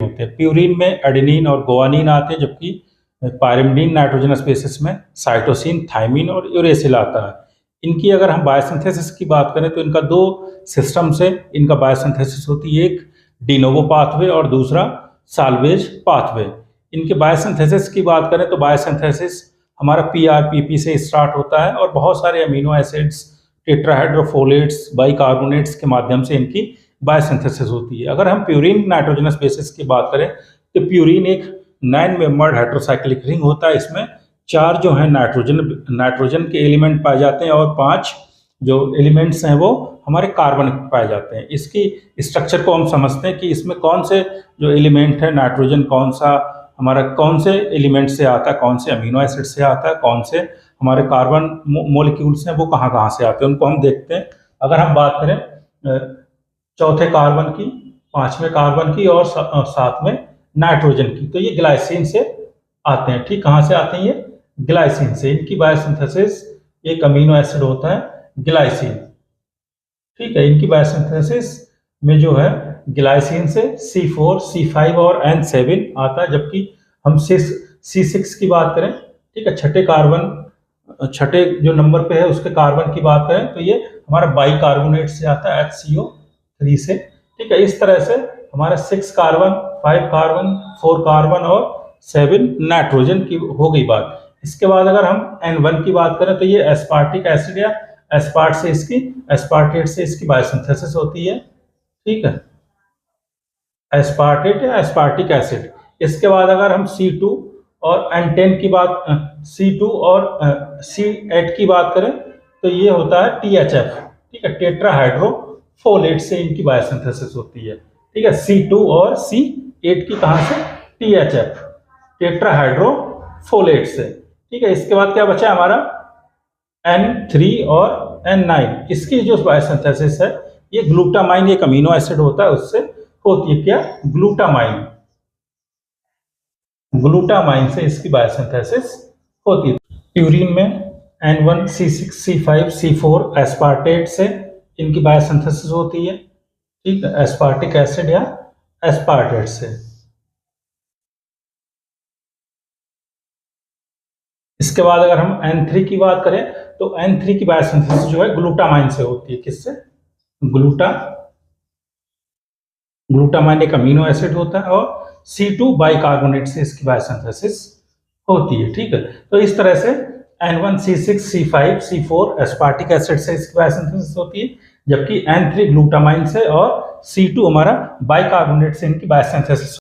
होते हैं। प्यूरिन में एडेनिन और गुआनिन आते हैं, जबकि पायरिमिडीन नाइट्रोजनस बेसिस में साइटोसिन, थायमिन और यूरेसिल आता है। इनकी अगर हम बायोसिंथेसिस की बात करें तो इनका दो सिस्टम से इनका बायोसिंथेसिस होती है, एक डिनोवो पाथवे और दूसरा साल्वेज पाथवे। इनके बायोसिंथेसिस की बात करें तो बायोसिंथेसिस हमारा पीआरपीपी से स्टार्ट होता है और बहुत सारे अमीनो एसिड्स, टेट्राहाइड्रोफोलेट्स, बाइकार्बोनेट्स के माध्यम से इनकी बायोसिंथेसिस होती है। अगर हम प्यूरिन नाइट्रोजनस बेसिस की बात करें तो प्यूरिन एक 9 मेंबर्ड हेट्रोसाइक्लिक रिंग होता है। इसमें 4 जो है नाइट्रोजन के एलिमेंट पाए जाते हैं और 5 जो एलिमेंट्स हैं वो हमारे कार्बन पाए जाते हैं। इसकी स्ट्रक्चर को हम समझते हैं कि इसमें कौन से जो एलिमेंट है, नाइट्रोजन कौन सा हमारा कौन से एलिमेंट से आता है, कौन से अमीनो एसिड से आता है, कौन से हमारे कार्बन मोलिक्यूल्स हैं वो कहाँ कहाँ से आते हैं, उनको हम देखते हैं। अगर हम बात करें चौथे कार्बन की, 5वें कार्बन की और 7वें नाइट्रोजन की, तो ये ग्लाइसिन से आते हैं। ठीक, कहाँ से आते हैं? ये ग्लाइसिन से। इनकी बायोसिंथेसिस, एक अमीनो एसिड होता है ग्लाइसिन, ठीक है। इनकी बायोसिंथेसिस में जो है ग्लाइसिन से C4, C5 और N7 आता है, जबकि हम C6 की बात करें, ठीक है, छठे जो नंबर पे है उसके कार्बन की बात करें तो ये हमारा बाइकार्बोनेट से आता है, HCO3 से, ठीक है। इस तरह से हमारा 6 कार्बन, 5 कार्बन, 4 कार्बन और 7 नाइट्रोजन की हो गई बात। इसके बाद अगर हम N1 की बात करें तो ये एस्पार्टिक एसिड या एस्पार्टेट से इसकी बायोसिंथेसिस होती है, ठीक है, एस्पार्टेट या एस्पार्टिक एसिड। इसके बाद अगर हम C2 और N10 की बात, C2 और C8 की बात करें तो ये होता है THF, ठीक है, टेट्राहाइड्रोफोलेट से इनकी बायोसिंथेसिस होती है, ठीक है। C2 और C8 की कहां से? THF, टेट्राहाइड्रोफोलेट से, ठीक है। इसके बाद क्या बचा हमारा? N3 और N9। इसकी जो बायोसिंथेसिस है ये ग्लूटामाइन, एक अमीनो एसिड होता है, उससे होती है। क्या? ग्लूटामाइन से इसकी बायोसिंथेसिस होती है। प्यूरिन में N1, C6, C5, C4 aspartate से इनकी बायोसिंथेसिस होती है, ठीक है, एस्पार्टिक एसिड या एस्पार्टेट से। इसके बाद अगर हम N3 की बात करें तो N3 की बायोसिंथेसिस जो है ग्लूटामाइन से होती है। किससे? ग्लूटामाइन एक अमीनो एसिड होता है और C2 बाइकार्बोनेट से इसकी बायोसिंथेसिस होती है, ठीक है। तो इस तरह से N1, C6, C5, C4 aspartic acid से इसकी बायोसिंथेसिस होती है, जबकि N3 ग्लूटामाइन से और C2 हमारा बाइकार्बोनेट से इनकी बायोसिंथेसिस